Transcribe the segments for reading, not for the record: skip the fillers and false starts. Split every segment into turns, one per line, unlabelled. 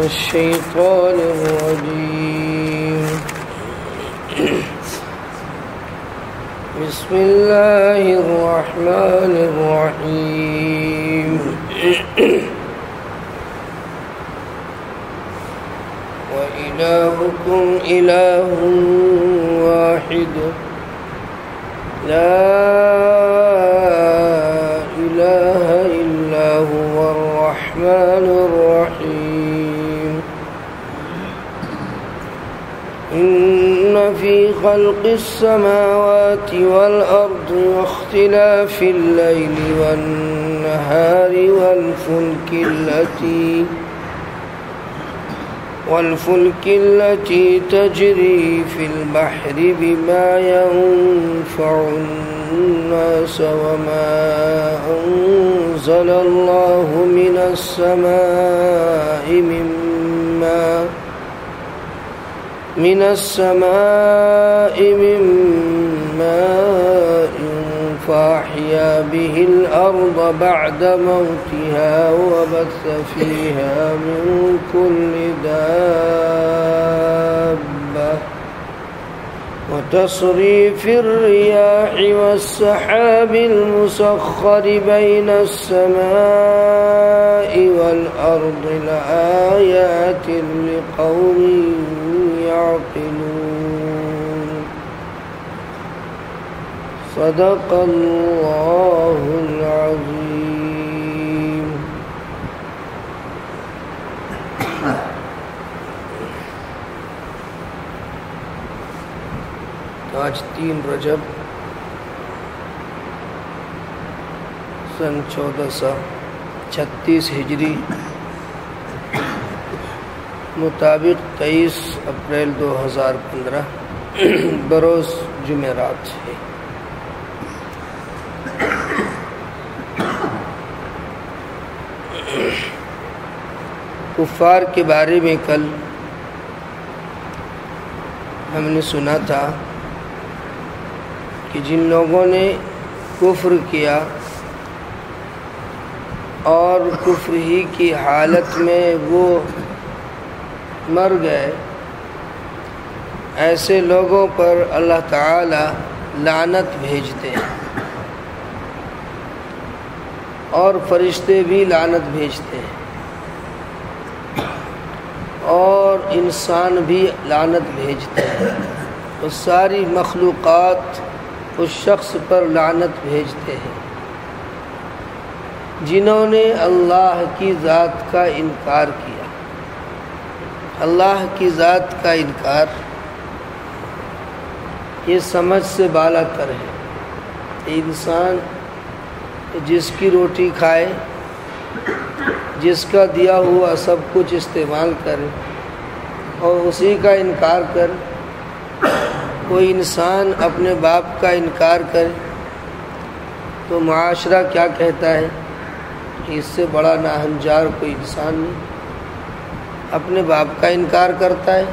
الشيطان الرجيم بسم الله الرحمن الرحيم وإلهكم إله واحد لا إله إلا هو الرحمن الرحيم إن في خلق السماوات والأرض واختلاف الليل والنهار والفلك التي تجري في البحر بما ينفع الناس وما أنزل الله من السماء من ماء فأحيا به الأرض بعد موتها وبث فيها من كل دابة وتصريف الرياح والسحاب المسخر بين السماء والأرض لآيات لقوم يعقلون صدق الله العظيم. آج 3 رجب سن 1436 ہجری مطابق 23 اپریل 2015 بروز جمعرات ہے. کفار کے بارے میں کل ہم نے سنا تھا کہ جن لوگوں نے کفر کیا اور کفر ہی کی حالت میں وہ مر گئے، ایسے لوگوں پر اللہ تعالی لعنت بھیجتے ہیں اور فرشتے بھی لعنت بھیجتے ہیں اور انسان بھی لعنت بھیجتے ہیں. وہ ساری مخلوقات اس شخص پر لعنت بھیجتے ہیں جنہوں نے اللہ کی ذات کا انکار کیا. اللہ کی ذات کا انکار یہ سمجھ سے بالا تر ہے. انسان جس کی روٹی کھائے، جس کا دیا ہوا سب کچھ استعمال کرے اور اسی کا انکار کرے. کوئی انسان اپنے باپ کا انکار کرے تو معاشرہ کیا کہتا ہے کہ اس سے بڑا ناہنجار کوئی انسان نہیں. اپنے باپ کا انکار کرتا ہے.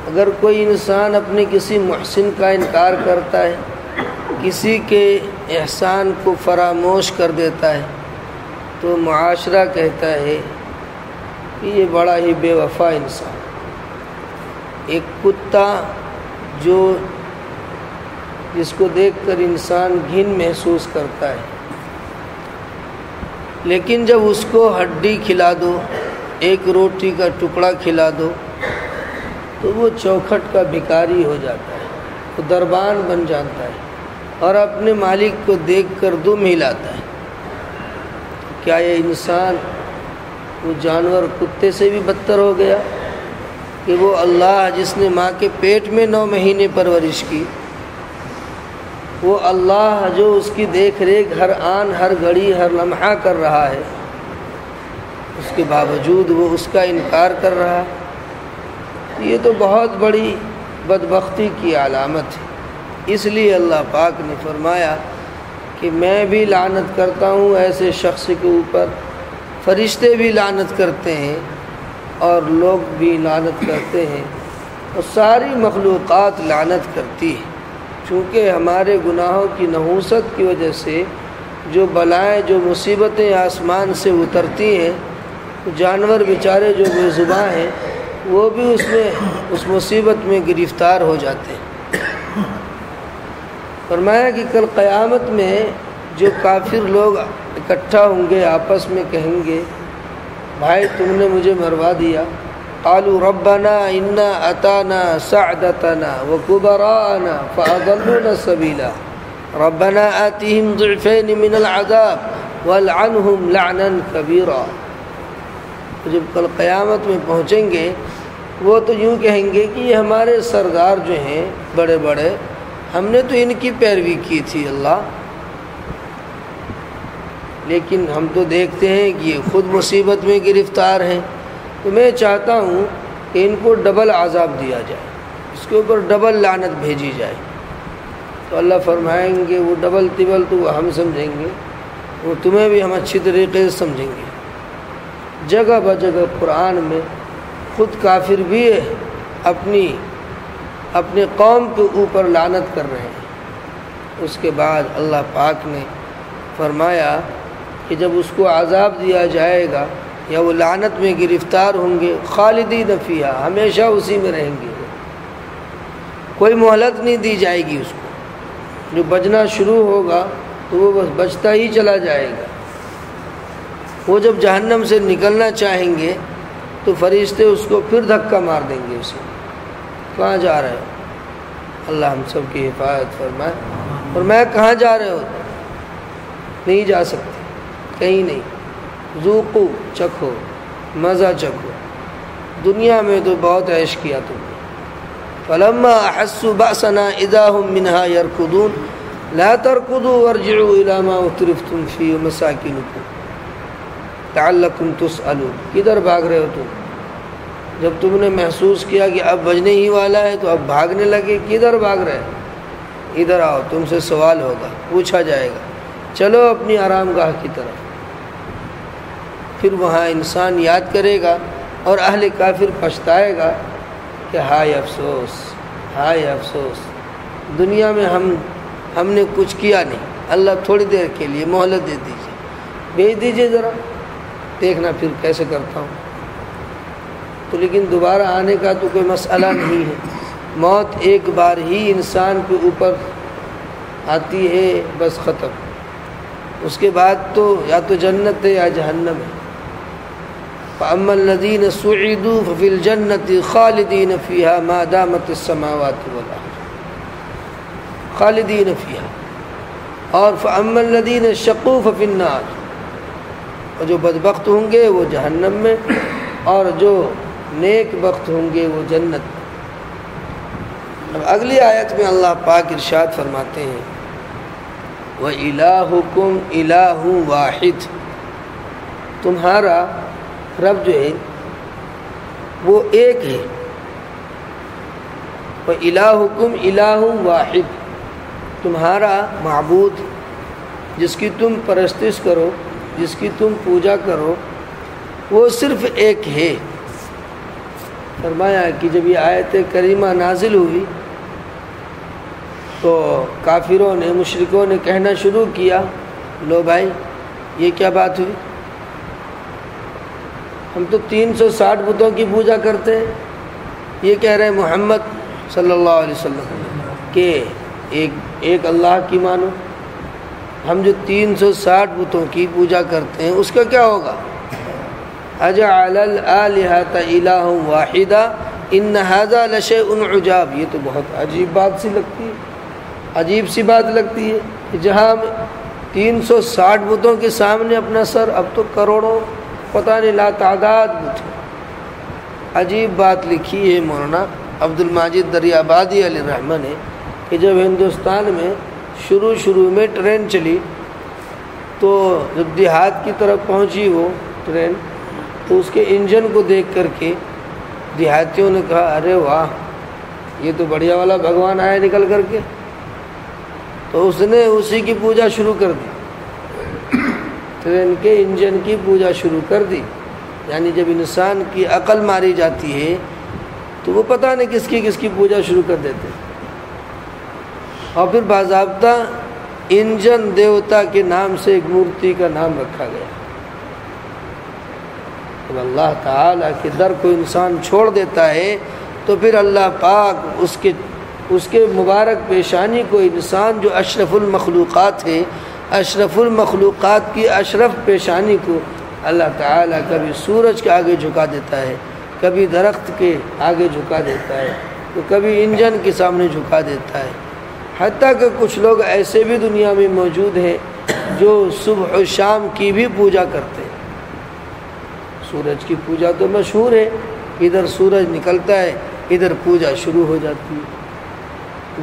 اگر کوئی انسان اپنے کسی محسن کا انکار کرتا ہے، کسی کے احسان کو فراموش کر دیتا ہے، تو معاشرہ کہتا ہے کہ یہ بڑا ہی بے وفا انسان. ایک کتا جس کو دیکھ کر انسان گھن محسوس کرتا ہے، لیکن جب اس کو ہڈی کھلا دو، ایک روٹی کا ٹکڑا کھلا دو، تو وہ چوکھٹ کا بھکاری ہو جاتا ہے، وہ دربان بن جاتا ہے اور اپنے مالک کو دیکھ کر دم ہلاتا ہے. کیا یہ انسان وہ جانور کتے سے بھی بدتر ہو گیا کہ وہ اللہ جس نے ماں کے پیٹ میں 9 مہینے پرورش کی، وہ اللہ جو اس کی دیکھ ریکھ ہر آن ہر گھڑی ہر لمحہ کر رہا ہے، اس کے باوجود وہ اس کا انکار کر رہا ہے. یہ تو بہت بڑی بدبختی کی علامت ہے. اس لیے اللہ پاک نے فرمایا کہ میں بھی لعنت کرتا ہوں ایسے شخص کے اوپر. فرشتے بھی لعنت کرتے ہیں اور لوگ بھی لعنت کرتے ہیں اور ساری مخلوقات لعنت کرتی ہے. چونکہ ہمارے گناہوں کی نحوست کی وجہ سے جو بلائیں جو مصیبتیں آسمان سے اترتی ہیں جانور بیچارے جو بے زباں ہیں وہ بھی اس مصیبت میں گرفتار ہو جاتے ہیں۔ فرمایا کہ کل قیامت میں جو کافر لوگ اکٹھا ہوں گے آپس میں کہیں گے بھائی تم نے مجھے مروا دیا، قالوا ربنا انا اتانا سعدتنا وكبراءنا فاضلونا السبيل ربنا آتهم ضعفين من العذاب والعنهم لعنا كبيرا۔ جب کل قیامت میں پہنچیں گے وہ تو یوں کہیں گے کہ یہ ہمارے سردار جو ہیں بڑے بڑے، ہم نے تو ان کی پیروی کی تھی اللہ، لیکن ہم تو دیکھتے ہیں کہ یہ خود مصیبت میں گرفتار ہیں، تو میں چاہتا ہوں کہ ان کو ڈبل عذاب دیا جائے، اس کے اوپر ڈبل لعنت بھیجی جائے۔ تو اللہ فرمائیں گے وہ ڈبل تبل تو ہم سمجھیں گے، وہ تمہیں بھی ہم اچھی طریقے سے سمجھیں گے۔ جگہ بجگہ قرآن میں خود کافر بھی اپنی قوم کے اوپر لعنت کر رہے ہیں۔ اس کے بعد اللہ پاک نے فرمایا کہ جب اس کو عذاب دیا جائے گا یا وہ لعنت میں گرفتار ہوں گے، خالدین فیہا، ہمیشہ اسی میں رہیں گے، کوئی مہلت نہیں دی جائے گی اس کو۔ جو بجنا شروع ہوگا تو وہ بس بجتا ہی چلا جائے گا۔ وہ جب جہنم سے نکلنا چاہیں گے تو فرشتے اس کو پھر دھکا مار دیں گے، اسے کہاں جا رہے ہو؟ اللہ ہم سب کی حفاظت فرمائے۔ اور میں کہاں جا رہے ہو؟ نہیں جا سکتے کہیں نہیں۔ ذوقو، چکھو، مزہ چکھو، دنیا میں تو بہت عیش کیا تم نے۔ فلما احسوا بأسنا اذا هم منها يركضون لا تركضوا وارجعوا الى ما اترفتم فيه ومساكنكم لعلكم تسألون۔ کدھر بھاگ رہے ہو تم؟ جب تم نے محسوس کیا کہ اب بجنے ہی والا ہے تو اب بھاگنے لگے، کدھر بھاگ رہے؟ ادھر آؤ، تم سے سوال ہوگا، پوچھا جائے گا، چلو اپنی آرام گاہ کی طرف۔ پھر وہاں انسان یاد کرے گا اور اہل کافر پچھتائے گا کہ ہائے افسوس، ہائے افسوس، دنیا میں ہم نے کچھ کیا نہیں، اللہ تھوڑی دیر کے لیے مہلت دے دیجیے، بھیج دیجیے ذرا، دیکھنا پھر کیسے کرتا ہوں۔ تو لیکن دوبارہ آنے کا تو کوئی مسئلہ نہیں ہے، موت ایک بار ہی انسان کے اوپر آتی ہے، بس ختم۔ اس کے بعد تو یا تو جنت ہے یا جہنم ہے۔ فَأَمَّا الَّذِينَ سُعِدُوا فَفِي الْجَنَّةِ خَالِدِينَ فِيهَا مَا دَامَتِ السَّمَاوَاتُ وَالْأَرْضُ خَالِدِينَ فِيهَا۔ اور فَأَمَّا الَّذِينَ شَقُوا فَفِي النَّارِ، اور جو بدبخت ہوں گے وہ جہنم میں، اور جو نیک بخت ہوں گے وہ جنت میں۔ اب اگلی آیت میں اللہ پاک ارشاد فرماتے ہیں وَإِلَٰهُكُمْ إِلَٰهٌ وَاحِدٌ، تمہارا رب جو ہے وہ ایک ہے۔ وَإِلَٰهُكُمْ إِلَٰهٌ وَاحِدٌ، تمہارا معبود جس کی تم پرستش کرو، جس کی تم پوجا کرو، وہ صرف ایک ہے۔ فرمایا کہ جب یہ آیت کریمہ نازل ہوئی تو کافروں نے، مشرکوں نے کہنا شروع کیا، لو بھائی یہ کیا بات ہوئی، ہم تو 360 بتوں کی پوجا کرتے ہیں، یہ کہہ رہے ہیں محمد صلی اللہ علیہ وسلم کہ ایک اللہ کی مانو، ہم جو 360 بتوں کی پوجا کرتے ہیں اس کا کیا ہوگا؟ اجعل الآلہۃ الہا واحدا ان ھذا لشیء عجاب، یہ تو بہت عجیب بات سی لگتی ہے، عجیب سی بات لگتی ہے کہ جہاں 360 بتوں کے سامنے اپنا سر، اب تو کروڑوں پتہ نہیں لا تعداد بت۔ عجیب بات لکھی ہے مولانا عبد الماجد دریابادی علیہ الرحمہ نے کہ جب ہندوستان میں شروع میں ٹرین چلی تو جب دیہات کی طرف پہنچی وہ ٹرین تو اس کے انجن کو دیکھ کر کے دیہاتیوں نے کہا ارے واہ، یہ تو بڑھیا والا بھگوان آیا نکل کر کے، تو اس نے اسی کی پوجا شروع کر دی، ٹرین کے انجن کی پوجا شروع کر دی۔ یعنی جب انسان کی عقل ماری جاتی ہے تو وہ پتہ نہیں کس کی پوجا شروع کر دیتے، اور پھر باضابطہ انجن دیوتا کے نام سے ایک مورتی کا نام رکھا گیا۔ جب اللہ تعالیٰ کے در کو انسان چھوڑ دیتا ہے تو پھر اللہ پاک اس کے مبارک پیشانی کو انسان جو اشرف المخلوقات ہے، اشرف المخلوقات کی اشرف پیشانی کو اللہ تعالیٰ کبھی سورج کے آگے جھکا دیتا ہے، کبھی درخت کے آگے جھکا دیتا ہے، تو کبھی انجن کے سامنے جھکا دیتا ہے۔ حتیٰ کہ کچھ لوگ ایسے بھی دنیا میں موجود ہیں جو صبح و شام کی بھی پوجا کرتے ہیں۔ سورج کی پوجا تو مشہور ہے، ادھر سورج نکلتا ہے ادھر پوجا شروع ہو جاتی ہے۔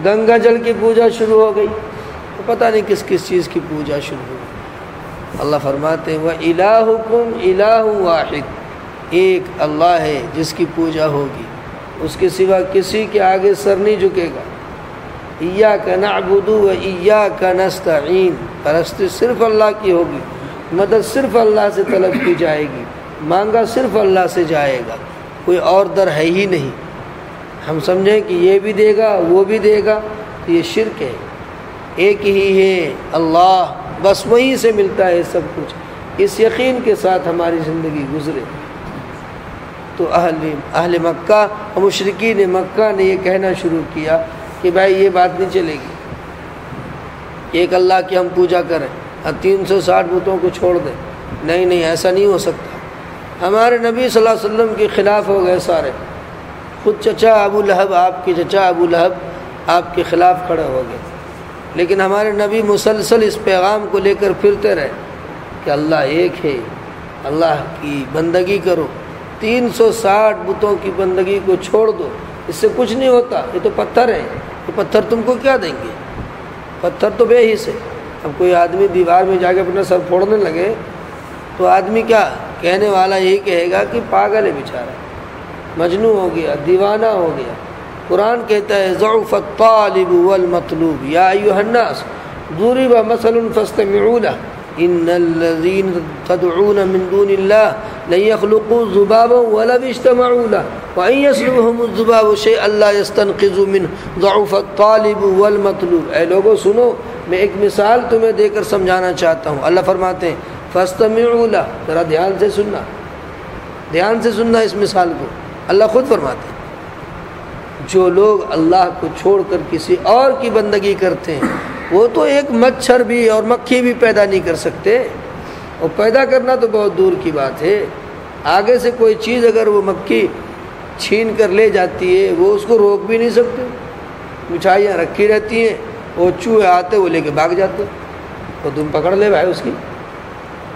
گنگا جل کی پوجا شروع ہو گئی تو پتہ نہیں کس کس چیز کی پوجا شروع ہو گئی۔ اللہ فرماتے ہیں وَإِلَٰهُكُمْ إِلَٰهٌ وَاحِدٌ، ایک اللہ ہے جس کی پوجا ہوگی، اس کے سوا کسی کے آگے سر نہیں جھکے گا۔ إِيَّاكَ نَعْبُدُ وَإِيَّاكَ نَسْتَعِينُ، پرستی صرف اللہ کی ہوگی، مدد صرف اللہ سے طلب کی جائے گی، مانگا صرف اللہ سے جائے گا، کوئی اور در ہے ہی نہیں۔ ہم سمجھیں کہ یہ بھی دے گا وہ بھی دے گا تو یہ شرک ہے۔ ایک ہی ہے اللہ، بس وہیں سے ملتا ہے سب کچھ۔ اس یقین کے ساتھ ہماری زندگی گزرے تو اہل مکہ اور مشرکین مکہ نے یہ کہنا شروع کیا کہ بھائی یہ بات نہیں چلے گی، ایک اللہ کی ہم پوجا کریں اور 360 بتوں کو چھوڑ دیں، نہیں ایسا نہیں ہو سکتا۔ ہمارے نبی صلی اللہ علیہ وسلم کے خلاف ہو گئے سارے، خود چچا ابو لہب، آپ کے چچا ابو لہب آپ کے خلاف کھڑے ہو گئے، لیکن ہمارے نبی مسلسل اس پیغام کو لے کر پھرتے رہے کہ اللہ ایک ہے، اللہ کی بندگی کرو، 360 بتوں کی بندگی کو چھوڑ دو، اس سے کچھ نہیں ہوتا، یہ تو پتھر ہیں، یہ پتھر تم کو کیا دیں گے، پتھر تو بے حس ہے۔ اب کوئی آدمی دیوار میں جا کے اپنا سر پھوڑنے لگے تو آدمی کیا کہنے والا یہی کہے گا کہ پاگل ہے بیچارہ، مجنون ہو گیا، دیوانہ ہو گیا۔ قرآن کہتا ہے ضعف الطالب والمطلوب یا ایھا الناس ضرب مثل فاستمعوا له ان الذين تدعون من دون الله لن يخلقوا ذبابا ولو اجتمعوا له وان يسلبهم الذباب شيئا لا يستنقذوا منه ضعف الطالب والمطلوب۔ اے لوگوں سنو، میں ایک مثال تمہیں دے کر سمجھانا چاہتا ہوں۔ اللہ فرماتے ہیں فاستمعوا له، ذرا دھیان سے سننا، دھیان سے سننا اس مثال کو۔ اللہ خود فرماتے ہیں جو لوگ اللہ کو چھوڑ کر کسی اور کی بندگی کرتے ہیں وہ تو ایک مچھر بھی اور مکھی بھی پیدا نہیں کر سکتے، اور پیدا کرنا تو بہت دور کی بات ہے۔ آگے سے کوئی چیز اگر وہ مکھی چھین کر لے جاتی ہے وہ اس کو روک بھی نہیں سکتے، مٹھائیاں رکھی رہتی ہیں، وہ چوہے آتے وہ لے کے بھاگ جاتے، تو تم پکڑ لے بھائی اس کی،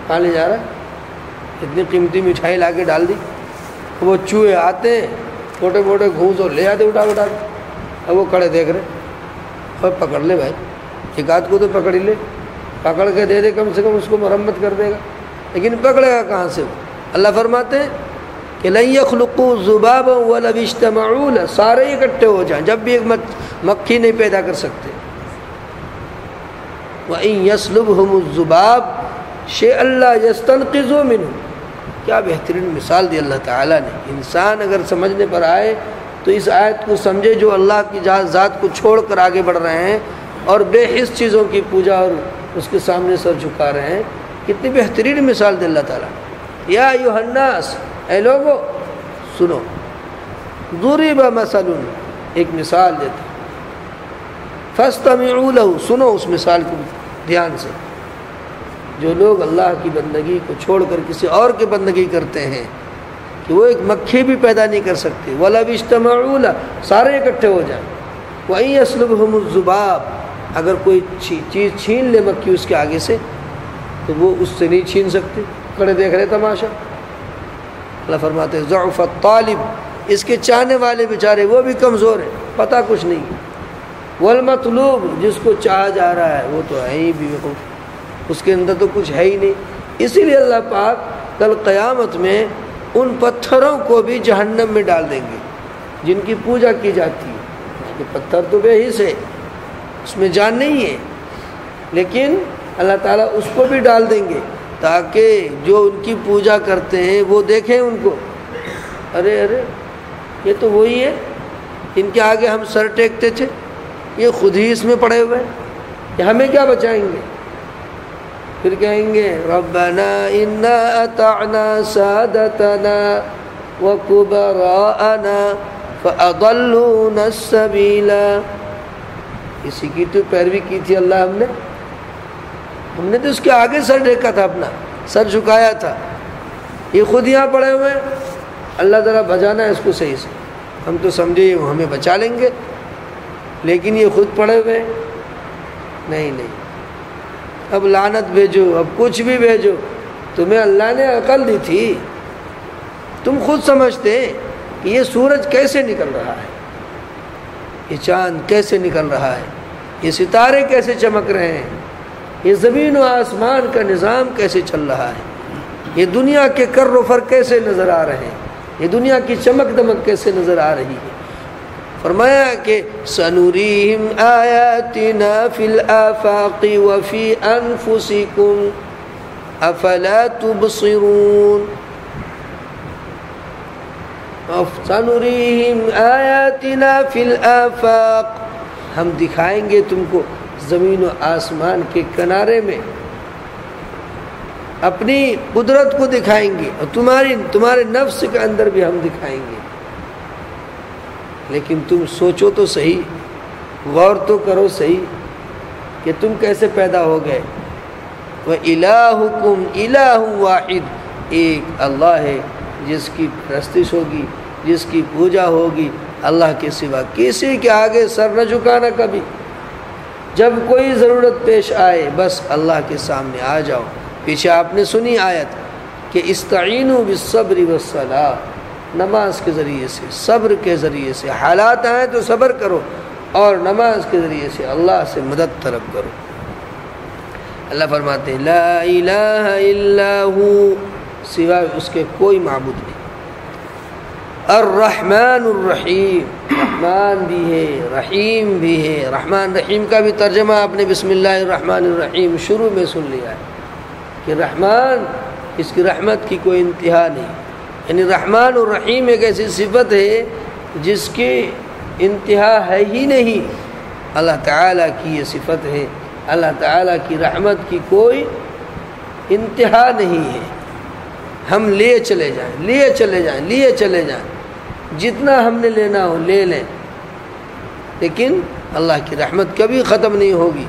کہاں لے جا رہا ہے، اتنی قیمتی مٹھائی لا کے ڈال دی، وہ چوہے آتے ہیں چھوٹے موٹے گھوس اور لے آتے اٹھا کے، اب وہ کھڑے دیکھ رہے، اور پکڑ لے بھائی، ایک آدھ کو تو پکڑ ہی لے، پکڑ کے دے دے، کم سے کم اس کو مرمت کر دے گا، لیکن پکڑے گا کہاں سے وہ؟ اللہ فرماتے ہیں کہ لن يخلقوا ذبابا ولو اجتمعوا له، سارے اکٹھے ہو جائیں جب بھی ایک مکھی نہیں پیدا کر سکتے۔ وَإِن يَسْلُبْهُمُ الذُّبَابُ شَيْئًا لَّا يَسْتَنقِذُوا مِنْهُ، کیا بہترین مثال دی اللہ تعالیٰ نے۔ انسان اگر سمجھنے پر آئے تو اس آیت کو سمجھے جو اللہ کی ذات کو چھوڑ کر آگے بڑھ رہے ہیں اور بے حس چیزوں کی پوجا اور اس کے سامنے سر جھکا رہے ہیں، کتنی بہترین مثال دی اللہ تعالیٰ۔ یا ایھا الناس، اے لوگو سنو، ضرب مثل، ایک مثال دیتا، فاستمعوا له، سنو اس مثال کو دھیان سے۔ جو لوگ اللہ کی بندگی کو چھوڑ کر کسی اور کی بندگی کرتے ہیں کہ وہ ایک مکھی بھی پیدا نہیں کر سکتے، وَلَوِ اجْتَمَعُوا لَهُ، سارے اکٹھے ہو جائیں، وَإِن يَسْلُبْهُمُ الذُّبَابُ، اگر کوئی چیز چھین لے مکھی اس کے آگے سے تو وہ اس سے نہیں چھین سکتے، کھڑے دیکھ رہے تماشا۔ اللہ فرماتے ہیں ضعف الطالب، اس کے چاہنے والے بیچارے وہ بھی کمزور ہیں، پتہ کچھ نہیں، والمطلوب، جس کو چاہا جا رہا ہے وہ تو ہے ہی بھی، اس کے اندر تو کچھ ہے ہی نہیں۔ اسی لیے اللہ پاک کل قیامت میں ان پتھروں کو بھی جہنم میں ڈال دیں گے جن کی پوجا کی جاتی ہے۔ یہ پتھر تو بے حس ہے، اس میں جان نہیں ہے، لیکن اللہ تعالیٰ اس کو بھی ڈال دیں گے تاکہ جو ان کی پوجا کرتے ہیں وہ دیکھیں ان کو، ارے یہ تو وہی ہے ان کے آگے ہم سر ٹیکتے تھے، یہ خود ہی اس میں پڑے ہوئے ہیں، یہ ہمیں کیا بچائیں گے، پھر کہیں گے ربنا انا اطعنا سادتنا وکبراءنا فاضلونا السبیل. اسی کی تو پیروی کی تھی اللہ. ہم نے تو اس کے آگے سر ڈھکا تھا، اپنا سر جھکایا تھا. یہ خود یہاں پڑے ہوئے ہیں، اللہ ذرا بچانا ہے اس کو صحیح سے. ہم تو سمجھے وہ ہمیں بچا لیں گے، لیکن یہ خود پڑے ہوئے ہیں. نہیں، اب لعنت بھیجو، اب کچھ بھی بھیجو، تمہیں اللہ نے عقل دی تھی. تم خود سمجھتے کہ یہ سورج کیسے نکل رہا ہے، یہ چاند کیسے نکل رہا ہے، یہ ستارے کیسے چمک رہے ہیں، یہ زمین و آسمان کا نظام کیسے چل رہا ہے، یہ دنیا کے کر و فر کیسے نظر آ رہے ہیں، یہ دنیا کی چمک دمک کیسے نظر آ رہی ہے. فرمایا کہ سنوریہم آیاتنا فی الآفاق وفی انفسکم افلا تبصرون. سنوریہم آیاتنا فی الآفاق، ہم دکھائیں گے تم کو زمین و آسمان کے کنارے میں، اپنی قدرت کو دکھائیں گے، اور تمہارے نفس کے اندر بھی ہم دکھائیں گے. لیکن تم سوچو تو صحیح، غور تو کرو صحیح کہ تم کیسے پیدا ہو گئے. وَإِلَٰهُكُمْ إِلَٰهٌ وَاحِدٌ، ایک اللہ ہے جس کی پرستش ہوگی، جس کی پوجا ہوگی، اللہ کے سوا کسی کے آگے سر نہ جھکانا کبھی. جب کوئی ضرورت پیش آئے بس اللہ کے سامنے آ جاؤ. پیچھے آپ نے سنی آیت کہ استعینوا بالصبر والصلاۃ، نماز کے ذریعے سے، صبر کے ذریعے سے، حالات آئیں تو صبر کرو، اور نماز کے ذریعے سے اللہ سے مدد طلب کرو. اللہ فرماتے ہیں لا الہ الا ہو، سوائے اس کے کوئی معبود نہیں. الرحمن الرحیم، رحمان بھی ہے رحیم بھی ہے. رحمان رحیم کا بھی ترجمہ آپ نے بسم اللہ الرحمن الرحیم شروع میں سن لیا ہے کہ رحمان، اس کی رحمت کی کوئی انتہا نہیں. یعنی رحمان الرحیم ایک ایسی صفت ہے جس کی انتہا ہے ہی نہیں. اللہ تعالیٰ کی یہ صفت ہے، اللہ تعالیٰ کی رحمت کی کوئی انتہا نہیں ہے. ہم لیے چلے جائیں، جتنا ہم نے لینا ہو لے لیں، لیکن اللہ کی رحمت کبھی ختم نہیں ہوگی.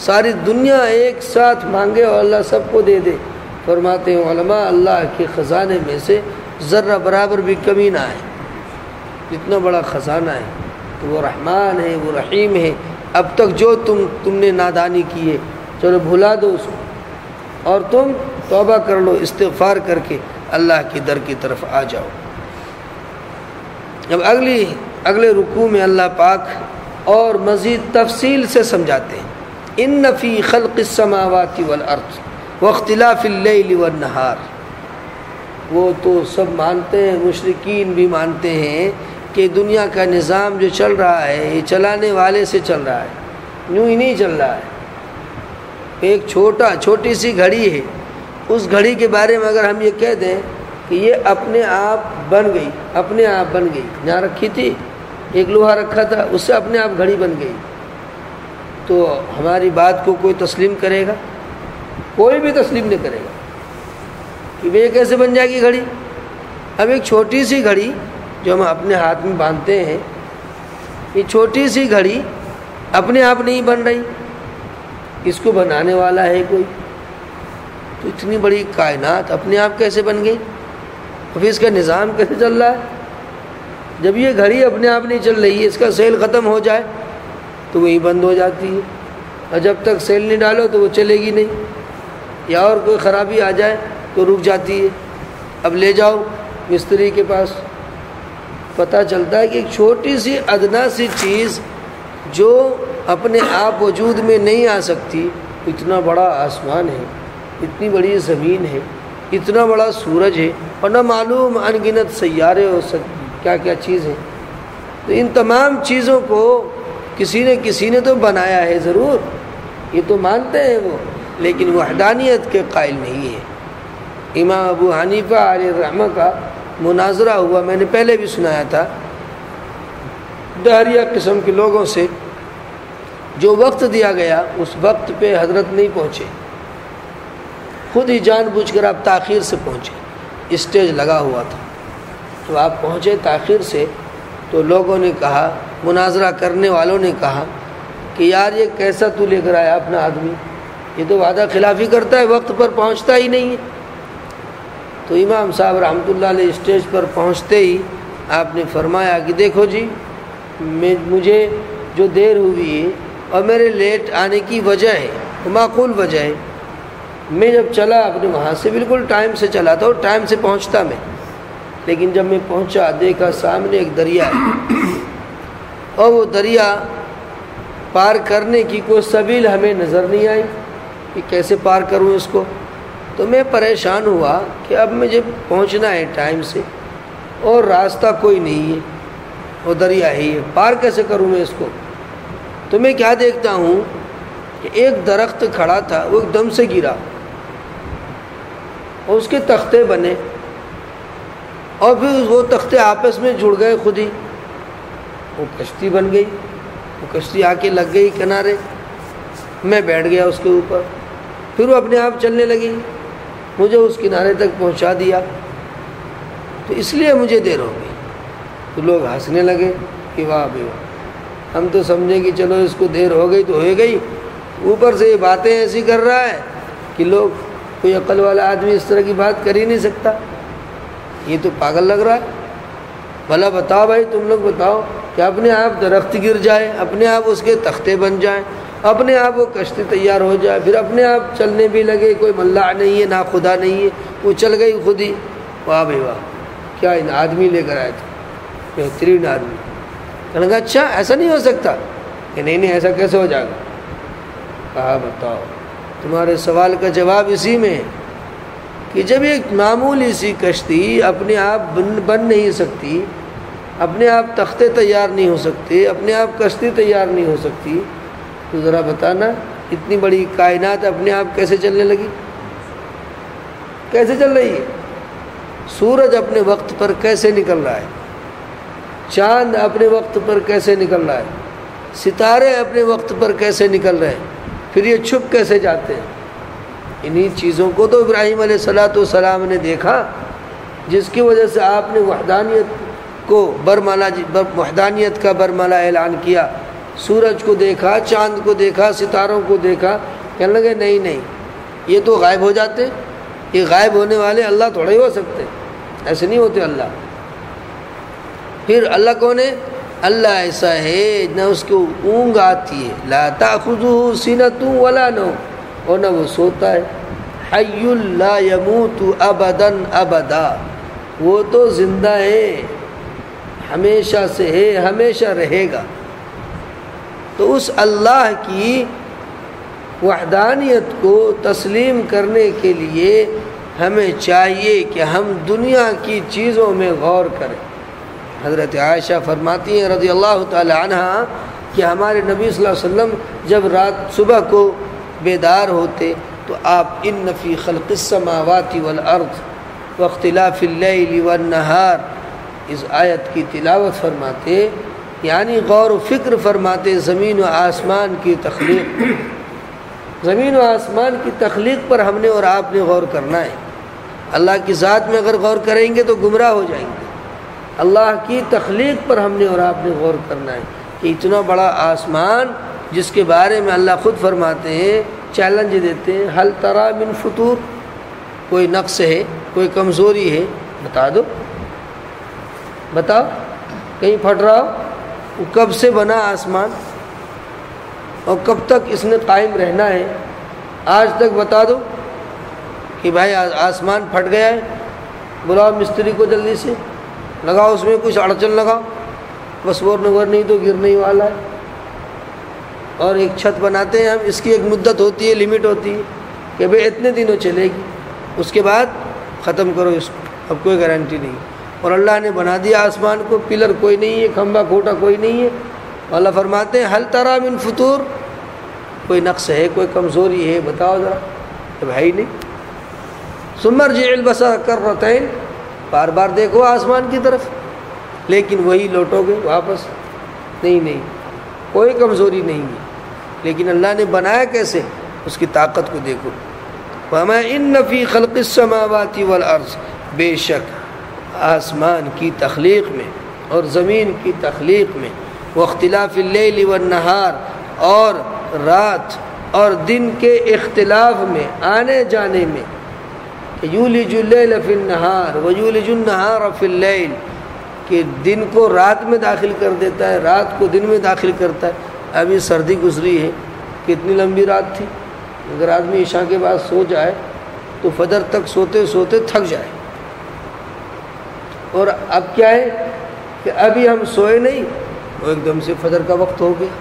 ساری دنیا ایک ساتھ مانگے اور اللہ سب کو دے دے. فرماتے ہیں علماء اللہ کے خزانے میں سے ذرہ برابر بھی کمی نہ آئے. جتنا بڑا خزانہ ہے تو وہ رحمان ہے، وہ رحیم ہے. اب تک جو تم نے نادانی کی ہے چلو بھلا دو اس کو، اور تم توبہ کر لو، استغفار کر کے اللہ کی در کی طرف آ جاؤ. اب اگلے رکوع میں اللہ پاک اور مزید تفصیل سے سمجھاتے ہیں ان فی خلق السماوات والارض واختلاف اللیل والنہار. وہ تو سب مانتے ہیں، مشرکین بھی مانتے ہیں کہ دنیا کا نظام جو چل رہا ہے یہ چلانے والے سے چل رہا ہے، یوں ہی نہیں چل رہا ہے. ایک چھوٹی سی گھڑی ہے، اس گھڑی کے بارے میں اگر ہم یہ کہہ دیں کہ یہ اپنے آپ بن گئی، جہاں رکھی تھی ایک لوہا رکھا تھا، اس سے اپنے آپ گھڑی بن گئی، تو ہماری بات کو کوئی تسلیم کرے گا؟ کوئی بھی تسلیم نہیں کرے گا کہ یہ کیسے بن جائے گی گھڑی. اب ایک چھوٹی سی گھڑی جو ہم اپنے ہاتھ میں باندھتے ہیں، یہ چھوٹی سی گھڑی اپنے آپ نہیں بن رہی، اس کو بنانے والا ہے کوئی. تو اتنی بڑی کائنات اپنے آپ کیسے بن گئی؟ اور پھر اس کا نظام کیسے چل رہا ہے؟ جب یہ گھڑی اپنے آپ نہیں چل رہی ہے، اس کا سیل ختم ہو جائے تو وہی بند ہو جاتی ہے، اور جب تک سیل نہیں ڈالو تو وہ چلے گی نہیں، یا اور کوئی خرابی آ جائے تو رک جاتی ہے. اب لے جاؤ مستری کے پاس، پتہ چلتا ہے کہ ایک چھوٹی سی ادنا سی چیز جو اپنے آپ وجود میں نہیں آ سکتی، اتنا بڑا آسمان ہے، اتنی بڑی زمین ہے، اتنا بڑا سورج ہے، اور نہ معلوم ان گنت سیارے ہو سکتی کیا کیا چیز ہے. تو ان تمام چیزوں کو کسی نے تو بنایا ہے ضرور، یہ تو مانتے ہیں وہ، لیکن وحدانیت کے قائل نہیں ہے. امام ابو حنیفہ علیہ الرحمہ کا مناظرہ ہوا، میں نے پہلے بھی سنایا تھا، دہریہ قسم کے لوگوں سے. جو وقت دیا گیا اس وقت پہ حضرت نہیں پہنچے، خود ہی جان بوجھ کر آپ تاخیر سے پہنچے، اسٹیج لگا ہوا تھا، جب آپ پہنچے تاخیر سے تو لوگوں نے کہا، مناظرہ کرنے والوں نے کہا کہ یار یہ کیسا تو لے کر آیا اپنا آدمی، یہ تو وعدہ خلافی کرتا ہے، وقت پر پہنچتا ہی نہیں ہے۔ تو امام صاحب رحمۃ اللہ علیہ اسٹیج پر پہنچتے ہی آپ نے فرمایا کہ دیکھو جی، مجھے جو دیر ہوئی ہے اور میرے لیٹ آنے کی وجہ ہے، معقول وجہ ہے، میں جب چلا اپنے وہاں سے بالکل ٹائم سے چلا تھا اور ٹائم سے پہنچتا میں، لیکن جب میں پہنچا دیکھا سامنے ایک دریا ہے اور وہ دریا پار کرنے کی کوئی سبیل ہمیں نظر نہیں آئی کہ کیسے پار کروں اس کو۔ تو میں پریشان ہوا کہ اب مجھے پہنچنا ہے ٹائم سے اور راستہ کوئی نہیں ہے، وہ دریا ہی ہے، پار کیسے کروں میں اس کو؟ تو میں کیا دیکھتا ہوں کہ ایک درخت کھڑا تھا، وہ ایک دم سے گرا اور اس کے تختے بنے اور پھر وہ تختے آپس میں جڑ گئے خود ہی، وہ کشتی بن گئی، وہ کشتی آ کے لگ گئی کنارے، میں بیٹھ گیا اس کے اوپر، پھر وہ اپنے آپ چلنے لگی، مجھے اس کنارے تک پہنچا دیا۔ تو اس لیے مجھے دیر ہو گئی۔ تو لوگ ہنسنے لگے کہ واہ بے واہ، ہم تو سمجھیں کہ چلو اس کو دیر ہو گئی تو ہو گئی، اوپر سے یہ باتیں ایسی کر رہا ہے کہ لوگ، کوئی عقل والا آدمی اس طرح کی بات کر ہی نہیں سکتا، یہ تو پاگل لگ رہا ہے۔ بھلا بتاؤ بھائی، تم لوگ بتاؤ کہ اپنے آپ درخت گر جائے، اپنے آپ اس کے تختے بن جائیں، اپنے آپ وہ کشتی تیار ہو جائے، پھر اپنے آپ چلنے بھی لگے، کوئی ملاح نہیں ہے نہ خدا نہیں ہے، وہ چل گئی خود ہی، واہ بھائی واہ، کیا ان آدمی لے کر آئے تھے، بہترین آدمی۔ کہنے لگا اچھا ایسا نہیں ہو سکتا، کہ نہیں نہیں ایسا کیسے ہو جائے گا؟ کہا بتاؤ، تمہارے سوال کا جواب اسی میں ہے کہ جب ایک معمولی سی کشتی اپنے آپ بن نہیں سکتی، اپنے آپ تختے تیار نہیں ہو سکتے، اپنے آپ کشتی تیار نہیں ہو سکتی، تو ذرا بتانا اتنی بڑی کائنات اپنے آپ کیسے چلنے لگی، کیسے چل رہی ہے؟ سورج اپنے وقت پر کیسے نکل رہا ہے، چاند اپنے وقت پر کیسے نکل رہا ہے، ستارے اپنے وقت پر کیسے نکل رہے ہیں، پھر یہ چھپ کیسے جاتے ہیں؟ انہی چیزوں کو تو ابراہیم علیہ السلام نے دیکھا، جس کی وجہ سے آپ نے وحدانیت کا برملا اعلان کیا۔ سورج کو دیکھا، چاند کو دیکھا، ستاروں کو دیکھا، کہنے لگے نہیں نہیں، یہ تو غائب ہو جاتے، یہ غائب ہونے والے اللہ تھوڑے ہی ہو سکتے، ایسے نہیں ہوتے اللہ۔ پھر اللہ کون ہے؟ اللہ ایسا ہے نہ اس کو اونگ آتی ہے، لا تأخذہ سنۃ ولا نوم، اور نہ وہ سوتا ہے، حی لا یموت ابدا ابدا، وہ تو زندہ ہے، ہمیشہ سے ہے، ہمیشہ رہے گا۔ تو اس اللہ کی وحدانیت کو تسلیم کرنے کے لیے ہمیں چاہیے کہ ہم دنیا کی چیزوں میں غور کریں۔ حضرت عائشہ فرماتی ہیں رضی اللہ تعالی عنہ کہ ہمارے نبی صلی اللہ علیہ وسلم جب رات صبح کو بیدار ہوتے تو آپ ان فی خلق السماوات والارض واختلاف اللیل والنہار، اس آیت کی تلاوت فرماتے، یعنی غور و فکر فرماتے زمین و آسمان کی تخلیق، زمین و آسمان کی تخلیق پر ہم نے اور آپ نے غور کرنا ہے۔ اللہ کی ذات میں اگر غور کریں گے تو گمراہ ہو جائیں گے، اللہ کی تخلیق پر ہم نے اور آپ نے غور کرنا ہے کہ اتنا بڑا آسمان جس کے بارے میں اللہ خود فرماتے ہیں، چیلنج دیتے ہیں، حل تری من فطور، کوئی نقص ہے، کوئی کمزوری ہے، بتا دو، بتاؤ کہیں پھٹ رہا ہو، وہ کب سے بنا آسمان اور کب تک اس نے قائم رہنا ہے، آج تک بتا دو کہ بھائی آسمان پھٹ گیا ہے، بلاؤ مستری کو جلدی سے، لگاؤ اس میں کچھ اڑچن لگاؤ، بس وہ نور نہیں تو گرنے ہی والا ہے۔ اور ایک چھت بناتے ہیں ہم، اس کی ایک مدت ہوتی ہے، لمٹ ہوتی ہے کہ بھئی اتنے دنوں چلے گی، اس کے بعد ختم کرو اس کو، اب کوئی گارنٹی نہیں۔ اور اللہ نے بنا دیا آسمان کو، پلر کوئی نہیں ہے، کھمبا کھوٹا کوئی نہیں ہے، اللہ فرماتے ہیں حل تری من فطور، کوئی نقص ہے، کوئی کمزوری ہے، بتاؤ ذرا، اب ہے ہی نہیں۔ ثم ارجع البصر کرتین، بار بار دیکھو آسمان کی طرف، لیکن وہی لوٹو گے واپس، نہیں کوئی کمزوری نہیں ہے، لیکن اللہ نے بنایا کیسے، اس کی طاقت کو دیکھو۔ وما ان فی خلق السماوات والارض، بے شک آسمان کی تخلیق میں اور زمین کی تخلیق میں، واختلاف اللیل والنہار، اور رات اور دن کے اختلاف میں، آنے جانے میں، یولج اللیل فی النہار ویولج النہار فی اللیل، کہ دن کو رات میں داخل کر دیتا ہے، رات کو دن میں داخل کرتا ہے۔ ابھی سردی گزری ہے، کتنی لمبی رات تھی، اگر آدمی عشاء کے بعد سو جائے تو فجر تک سوتے سوتے تھک جائے، اور اب کیا ہے کہ ابھی ہم سوئے نہیں، وہ ایک دم سے فجر کا وقت ہو گیا،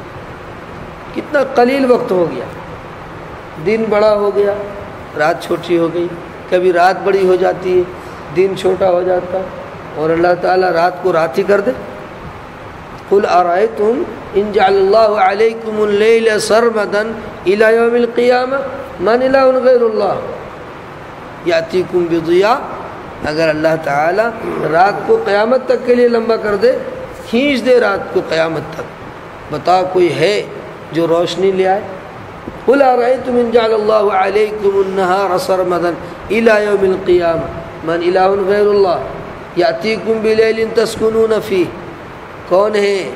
کتنا قلیل وقت ہو گیا، دن بڑا ہو گیا، رات چھوٹی ہو گئی، کبھی رات بڑی ہو جاتی ہے، دن چھوٹا ہو جاتا ہے، اور اللہ تعالیٰ رات کو رات ہی کر دے۔ قل ارأیتم ان جعل اللہ علیکم اللیل سرمدا الی یوم القیامہ من الہ غیر اللہ یاتیکم بضیاء، اگر اللہ تعالیٰ رات کو قیامت تک کے لیے لمبا کر دے، کھینچ دے رات کو قیامت تک، بتا کوئی ہے جو روشنی لے آئے؟ قل ارأیتم ان جعل اللہ علیکم النہار سرمدا الی یوم القیامہ من الہ غیر اللہ یاتیکم بلیل تسکنون فیہ، کون ہے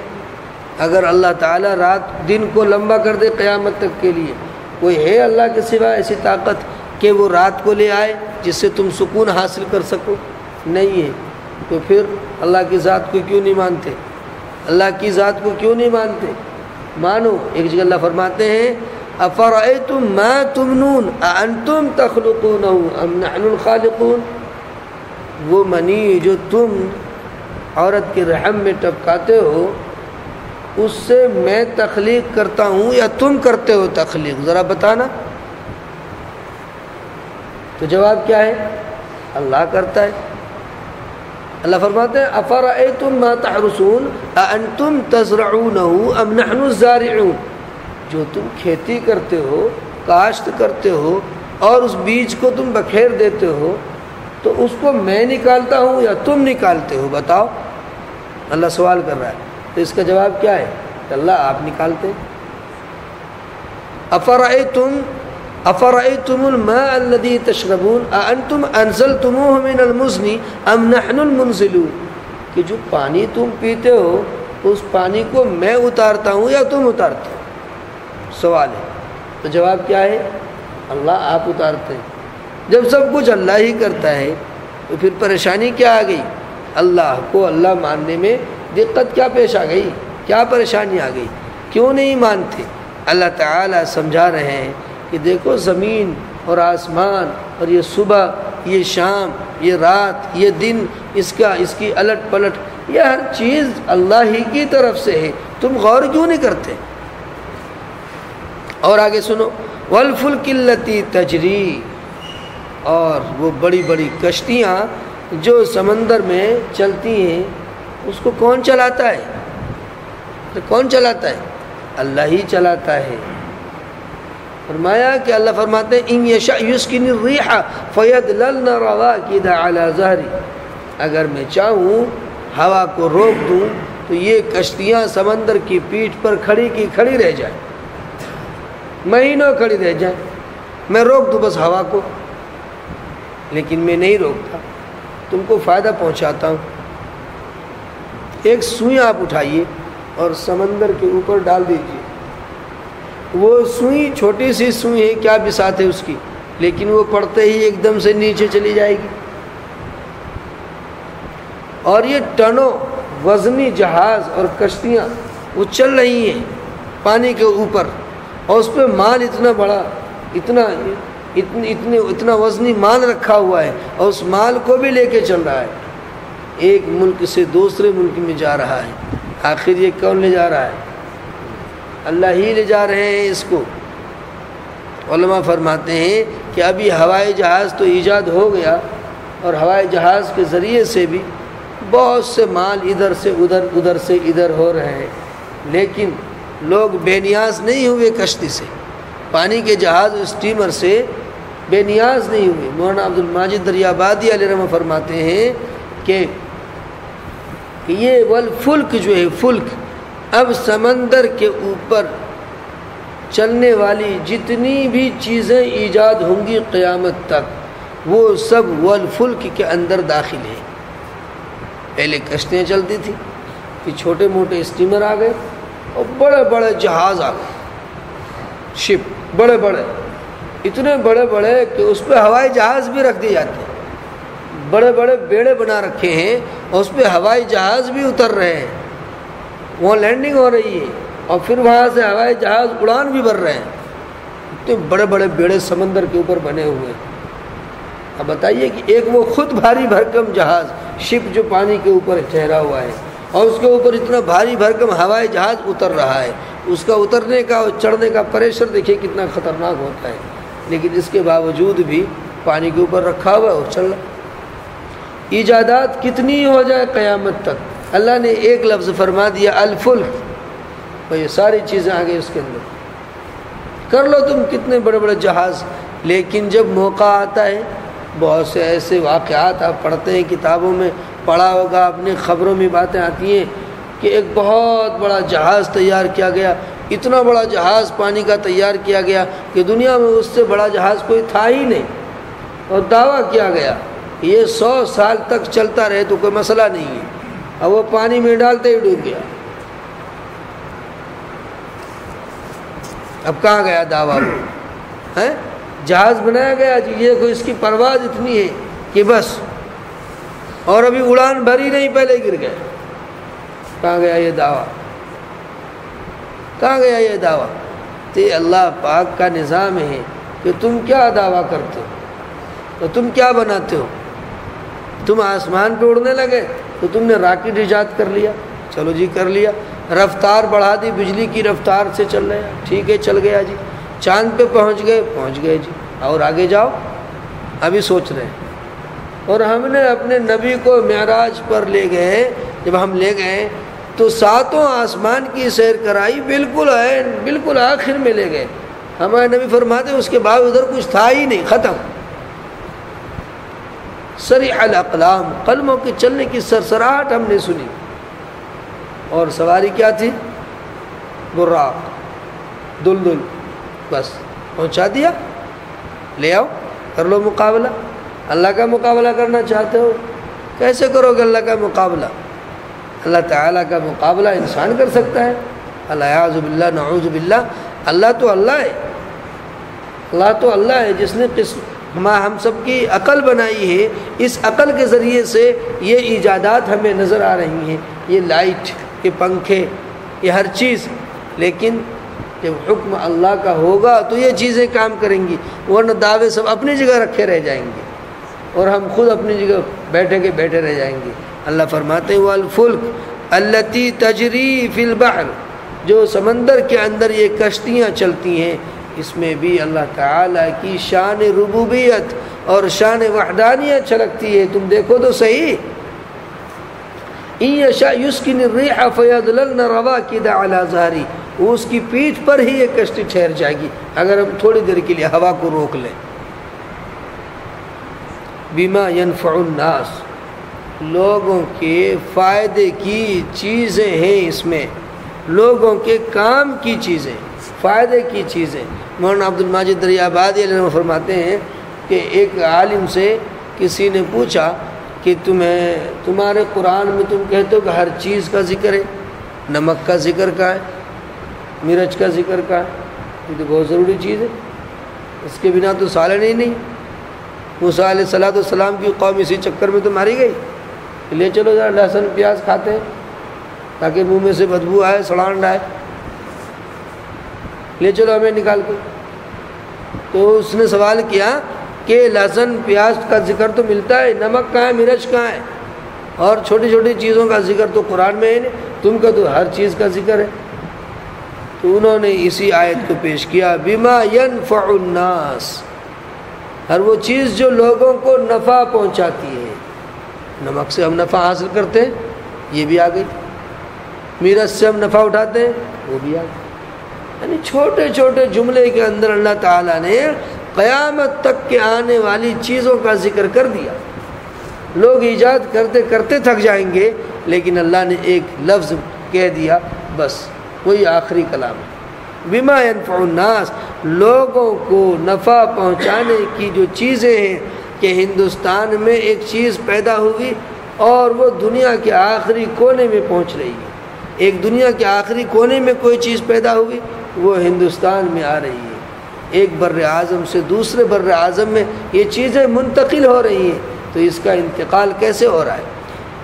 اگر اللہ تعالیٰ رات دن کو لمبا کر دے قیامت تک کے لیے، کوئی ہے اللہ کے سوا ایسی طاقت کہ وہ رات کو لے آئے جس سے تم سکون حاصل کر سکو؟ نہیں ہے۔ تو پھر اللہ کی ذات کو کیوں نہیں مانتے؟ اللہ کی ذات کو کیوں نہیں مانتے؟ مانو۔ ایک جگہ اللہ فرماتے ہیں افرأیتم ما تمنون اانتم تخلقونہ ام نحن الخالقون، وہ منی جو تم عورت کے رحم میں ٹپکاتے ہو، اس سے میں تخلیق کرتا ہوں یا تم کرتے ہو تخلیق؟ ذرا بتانا۔ تو جواب کیا ہے؟ اللہ کرتا ہے۔ اللہ فرماتے ہیں افرأیتم ما تحرثون اانتم تزرعونہ ام نحن الزارعون، جو تم کھیتی کرتے ہو، کاشت کرتے ہو، اور اس بیج کو تم بکھیر دیتے ہو، تو اس کو میں نکالتا ہوں یا تم نکالتے ہو؟ بتاؤ۔ اللہ سوال کر رہا ہے، تو اس کا جواب کیا ہے کہ اللہ آپ نکالتے ہیں۔ افرأیتم الماء الذی تشربون اانتم انزلتموہ من المزن ام نحن المنزلون، کہ جو پانی تم پیتے ہو اس پانی کو میں اتارتا ہوں یا تم اتارتے ہو؟ سوال ہے۔ تو جواب کیا ہے؟ اللہ آپ اتارتے ہیں۔ جب سب کچھ اللہ ہی کرتا ہے تو پھر پریشانی کیا آ گئی؟ اللہ کو اللہ ماننے میں دقت کیا پیش آ گئی؟ کیا پریشانی آ گئی؟ کیوں نہیں مانتے؟ اللہ تعالیٰ سمجھا رہے ہیں کہ دیکھو زمین اور آسمان اور یہ صبح، یہ شام، یہ رات، یہ دن، اس کی الٹ پلٹ، یہ ہر چیز اللہ ہی کی طرف سے ہے، تم غور کیوں نہیں کرتے؟ اور آگے سنو، والفلک التی تجری، اور وہ بڑی بڑی کشتیاں جو سمندر میں چلتی ہیں، اس کو کون چلاتا ہے؟ کون چلاتا ہے؟ اللہ ہی چلاتا ہے۔ فرمایا کہ اللہ فرماتے ہیں ان یشاء یسکن الریح فیدللن رواکد علی ظہری، اگر میں چاہوں ہوا کو روک دوں تو یہ کشتیاں سمندر کی پیٹھ پر کھڑی کی کھڑی رہ جائیں، مہینوں کھڑی رہ جائیں، میں روک دوں بس ہوا کو، لیکن میں نہیں روکتا، تم کو فائدہ پہنچاتا ہوں۔ ایک سوئی آپ اٹھائیے اور سمندر کے اوپر ڈال دیجیے، وہ سوئی چھوٹی سی سوئی ہے، کیا بساط ہے اس کی، لیکن وہ پڑتے ہی ایک دم سے نیچے چلی جائے گی۔ اور یہ ٹنوں وزنی جہاز اور کشتیاں وہ چل رہی ہیں پانی کے اوپر، اور اس پہ مال اتنا بڑا، اتنا وزنی مال رکھا ہوا ہے، اور اس مال کو بھی لے کے چل رہا ہے، ایک ملک سے دوسرے ملک میں جا رہا ہے۔ آخر یہ کون لے جا رہا ہے؟ اللہ ہی لے جا رہے ہیں اس کو۔ علماء فرماتے ہیں کہ ابھی ہوائی جہاز تو ایجاد ہو گیا، اور ہوائی جہاز کے ذریعے سے بھی بہت سے مال ادھر سے ادھر، ادھر سے ادھر ہو رہے ہیں، لیکن لوگ بے نیاز نہیں ہوئے کشتی سے، پانی کے جہاز اسٹیمر سے بے نیاز نہیں ہوئے۔ مولانا عبد الماجد دریابادی علیہ رحمہ فرماتے ہیں کہ یہ والفلک جو ہے، فلک اب سمندر کے اوپر چلنے والی جتنی بھی چیزیں ایجاد ہوں گی قیامت تک وہ سب والفلک کے اندر داخل ہیں۔ پہلے کشتیاں چلتی تھیں، پھر چھوٹے موٹے اسٹیمر آ گئے اور بڑے بڑے جہاز آ گئے، شپ بڑے بڑے، اتنے بڑے بڑے کہ اس پہ ہوائی جہاز بھی رکھ دیے جاتے ہیں، بڑے بڑے بیڑے بنا رکھے ہیں اور اس پہ ہوائی جہاز بھی اتر رہے ہیں، وہاں لینڈنگ ہو رہی ہے اور پھر وہاں سے ہوائی جہاز اڑان بھی بھر رہے ہیں، اتنے بڑے بڑے بیڑے سمندر کے اوپر بنے ہوئے ہیں۔ اب بتائیے کہ ایک وہ خود بھاری بھرکم جہاز شپ جو پانی کے اوپر ٹھہرا ہوا ہے اور اس کے اوپر اتنا بھاری بھرکم ہوائی جہاز اتر رہا ہے، اس کا اترنے کا اور چڑھنے کا پریشر دیکھیے کتنا خطرناک ہوتا ہے، لیکن اس کے باوجود بھی پانی کے اوپر رکھا ہوا ہے اور چل رہا۔ ایجادات کتنی ہو جائے قیامت تک، اللہ نے ایک لفظ فرما دیا الفلک، اور یہ ساری چیزیں آ گئی اس کے اندر، کر لو تم کتنے بڑے بڑے جہاز۔ لیکن جب موقع آتا ہے، بہت سے ایسے واقعات آپ پڑھتے ہیں کتابوں میں، پڑھا ہوگا اپنی خبروں میں باتیں آتی ہیں کہ ایک بہت بڑا جہاز تیار کیا گیا، اتنا بڑا جہاز پانی کا تیار کیا گیا کہ دنیا میں اس سے بڑا جہاز کوئی تھا ہی نہیں، اور دعویٰ کیا گیا یہ 100 سال تک چلتا رہے تو کوئی مسئلہ نہیں ہے، اور وہ پانی میں ڈالتے ہی ڈوب گیا۔ اب کہاں گیا دعویٰ ہے؟ جہاز بنایا گیا جی، یہ کوئی اس کی پرواز اتنی ہے کہ بس، اور ابھی اڑان بھری نہیں پہلے گر گئے۔ کہاں گیا یہ دعویٰ؟ کہاں گیا یہ دعویٰ؟ تو یہ اللہ پاک کا نظام ہے کہ تم کیا دعویٰ کرتے ہو تو تم کیا بناتے ہو؟ تم آسمان پہ اڑنے لگے تو تم نے راکٹ ایجاد کر لیا، چلو جی کر لیا، رفتار بڑھا دی، بجلی کی رفتار سے چل رہے ہیں، ٹھیک ہے چل گیا جی، چاند پہ پہنچ گئے جی، اور آگے جاؤ، ابھی سوچ رہے ہیں۔ اور ہم نے اپنے نبی کو معراج پر لے گئے، جب ہم لے گئے تو 7 آسمان کی سیر کرائی، بالکل آخر میں لے گئے، ہمارے نبی فرماتے اس کے بعد ادھر کچھ تھا ہی نہیں، ختم۔ سریع الاقلام، قلموں کے چلنے کی سرسراہٹ ہم نے سنی، اور سواری کیا تھی؟ براق، دلدل، بس پہنچا دیا، لے آؤ کر لو مقابلہ۔ اللہ کا مقابلہ کرنا چاہتے ہو، کیسے کرو گے اللہ کا مقابلہ؟ اللہ تعالیٰ کا مقابلہ انسان کر سکتا ہے؟ الیاذ باللہ، نعوذ باللہ۔ اللہ تو اللہ ہے، اللہ تو اللہ ہے جس نے ہم سب کی عقل بنائی ہے، اس عقل کے ذریعے سے یہ ایجادات ہمیں نظر آ رہی ہیں، یہ لائٹ، یہ پنکھے، یہ ہر چیز، لیکن جب حکم اللہ کا ہوگا تو یہ چیزیں کام کریں گی، ورنہ دعوے سب اپنی جگہ رکھے رہ جائیں گے اور ہم خود اپنی جگہ بیٹھے رہ جائیں گے۔ اللہ فرماتے ہیں والفلک التی تجری فی البحر، جو سمندر کے اندر یہ کشتیاں چلتی ہیں، اس میں بھی اللہ تعالیٰ کی شان ربوبیت اور شان وحدانیت چھلکتی ہے۔ تم دیکھو تو صحیح، ان یشاء یسکن الریح فیظللن رواکد علی ظہری، اس کی پیٹھ پر ہی یہ کشتی ٹھہر جائے گی اگر ہم تھوڑی دیر کے لیے ہوا کو روک لیں۔ بما ينفع الناس، لوگوں کے فائدے کی چیزیں ہیں، اس میں لوگوں کے کام کی چیزیں، فائدے کی چیزیں۔ مولانا عبد الماجد دریابادی علیہ فرماتے ہیں کہ ایک عالم سے کسی نے پوچھا کہ تمہارے قرآن میں تم کہتے ہو کہ ہر چیز کا ذکر ہے، نمک کا ذکر کا ہے، مرچ کا ذکر کا ہے، یہ تو بہت ضروری چیز ہے، اس کے بنا تو سالن ہی نہیں۔ موسیٰ علیہ السلام کی قوم اسی چکر میں تو ماری گئی، لے چلو ذرا لہسن پیاز کھاتے ہیں تاکہ منہ میں سے بدبو آئے، سڑان آئے، لے چلو ہمیں نکال کے۔ تو اس نے سوال کیا کہ لہسن پیاز کا ذکر تو ملتا ہے، نمک کہاں ہے، مرچ کہاں ہے، اور چھوٹی چھوٹی چیزوں کا ذکر تو قرآن میں ہے نہیں، تم کا تو ہر چیز کا ذکر ہے۔ تو انہوں نے اسی آیت کو پیش کیا، بما ينفع الناس، ہر وہ چیز جو لوگوں کو نفع پہنچاتی ہے۔ نمک سے ہم نفع حاصل کرتے ہیں، یہ بھی آ گئی، مرچ سے ہم نفع اٹھاتے ہیں، وہ بھی آ گئی۔ یعنی چھوٹے چھوٹے جملے کے اندر اللہ تعالیٰ نے قیامت تک کے آنے والی چیزوں کا ذکر کر دیا۔ لوگ ایجاد کرتے کرتے تھک جائیں گے، لیکن اللہ نے ایک لفظ کہہ دیا، بس وہی آخری کلام ہے۔ بما ينفع الناس، لوگوں کو نفع پہنچانے کی جو چیزیں ہیں کہ ہندوستان میں ایک چیز پیدا ہوگی اور وہ دنیا کے آخری کونے میں پہنچ رہی ہے، ایک دنیا کے آخری کونے میں کوئی چیز پیدا ہوگی وہ ہندوستان میں آ رہی ہے، ایک بر اعظم سے دوسرے بر اعظم میں یہ چیزیں منتقل ہو رہی ہیں، تو اس کا انتقال کیسے ہو رہا ہے،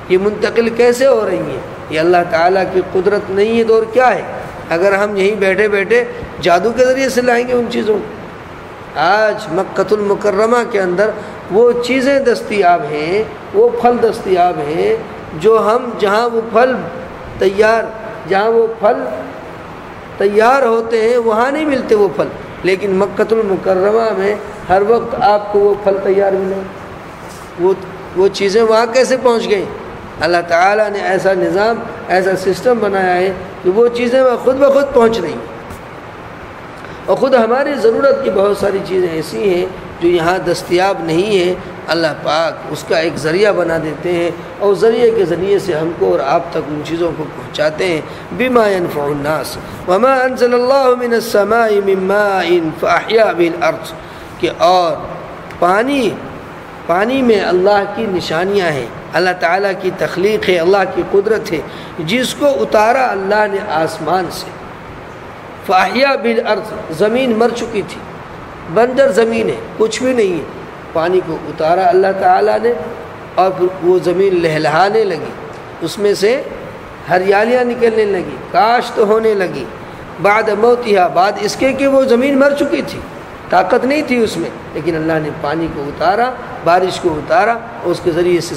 یہ منتقل کیسے ہو رہی ہیں؟ یہ اللہ تعالیٰ کی قدرت نہیں ہے تو اور کیا ہے؟ اگر ہم یہیں بیٹھے بیٹھے جادو کے ذریعے سے لائیں گے ان چیزوں کو؟ آج مکۃ المکرمہ کے اندر وہ چیزیں دستیاب ہیں، وہ پھل دستیاب ہیں جو ہم جہاں وہ پھل تیار ہوتے ہیں وہاں نہیں ملتے وہ پھل، لیکن مکۃ المکرمہ میں ہر وقت آپ کو وہ پھل تیار ملیں، وہ چیزیں وہاں کیسے پہنچ گئیں؟ اللہ تعالیٰ نے ایسا نظام، ایسا سسٹم بنایا ہے کہ وہ چیزیں وہاں خود بخود پہنچ رہی ہیں، اور خود ہماری ضرورت کی بہت ساری چیزیں ایسی ہیں جو یہاں دستیاب نہیں ہیں، اللہ پاک اس کا ایک ذریعہ بنا دیتے ہیں اور ذریعے کے ذریعے سے ہم کو اور آپ تک ان چیزوں کو پہنچاتے ہیں۔ بما ينفع الناس وما انزل اللہ من السماء من ماء فاحیا به الارض، کہ اور پانی میں اللہ کی نشانیاں ہیں، اللہ تعالیٰ کی تخلیق ہے، اللہ کی قدرت ہے، جس کو اتارا اللہ نے آسمان سے۔ فاحیا بالارض، زمین مر چکی تھی، بنجر زمین ہے، کچھ بھی نہیں ہے، پانی کو اتارا اللہ تعالیٰ نے اور پھر وہ زمین لہلہانے لگی، اس میں سے ہریالیاں نکلنے لگی، کاشت ہونے لگی، بعد موتها، بعد اس کے کہ وہ زمین مر چکی تھی، طاقت نہیں تھی اس میں، لیکن اللہ نے پانی کو اتارا، بارش کو اتارا اور اس کے ذریعے سے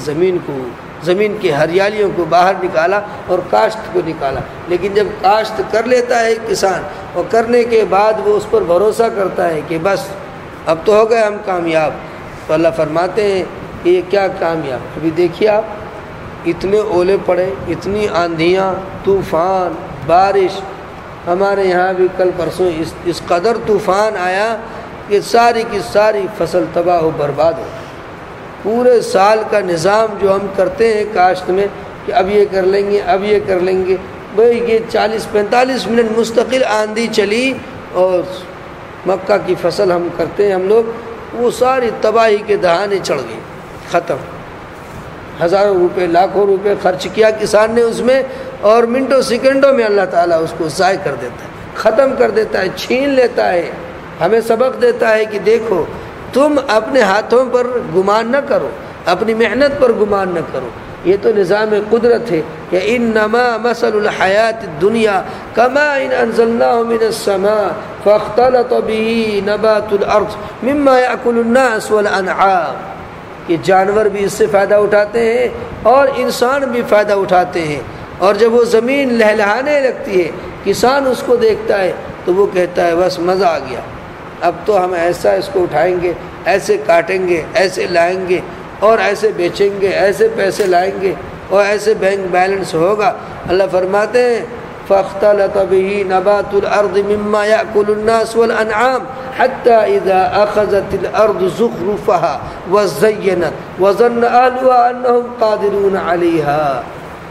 زمین کی ہریالیوں کو باہر نکالا اور کاشت کو نکالا۔ لیکن جب کاشت کر لیتا ہے ایک کسان اور کرنے کے بعد وہ اس پر بھروسہ کرتا ہے کہ بس اب تو ہو گئے ہم کامیاب، تو اللہ فرماتے ہیں کہ یہ کیا کامیاب؟ ابھی دیکھیے آپ، اتنے اولے پڑے، اتنی آندھیاں، طوفان، بارش، ہمارے یہاں بھی کل پرسوں اس قدر طوفان آیا کہ ساری کی ساری فصل تباہ و برباد ہو، پورے سال کا نظام جو ہم کرتے ہیں کاشت میں کہ اب یہ کر لیں گے، اب یہ کر لیں گے، بھئی یہ 40-45 منٹ مستقل آندھی چلی اور مکہ کی فصل ہم کرتے ہیں ہم لوگ، وہ ساری تباہی کے دہانے چڑھ گئی، ختم، ہزاروں روپے، لاکھوں روپے خرچ کیا کسان نے اس میں، اور منٹوں سیکنڈوں میں اللہ تعالیٰ اس کو ضائع کر دیتا ہے، ختم کر دیتا ہے، چھین لیتا ہے۔ ہمیں سبق دیتا ہے کہ دیکھو تم اپنے ہاتھوں پر گمان نہ کرو، اپنی محنت پر گمان نہ کرو، یہ تو نظام قدرت ہے کہ انما مثل الحیات الدنیا کماء انزلناه من السماء فاختلط به نبات الارض مما يأكل الناس والانعام، کہ جانور بھی اس سے فائدہ اٹھاتے ہیں اور انسان بھی فائدہ اٹھاتے ہیں، اور جب وہ زمین لہلہانے لگتی ہے کسان اس کو دیکھتا ہے تو وہ کہتا ہے بس مزہ آ گیا، اب تو ہم ایسا اس کو اٹھائیں گے، ایسے کاٹیں گے، ایسے لائیں گے اور ایسے بیچیں گے، ایسے پیسے لائیں گے اور ایسے بینک بیلنس ہوگا۔ اللہ فرماتے ہیں فاختلط به نبات الارض مما يأكل الناس والانعام حتى اذا اخذت الارض زخرفها وزينت وظن اهلها انهم قادرون عليها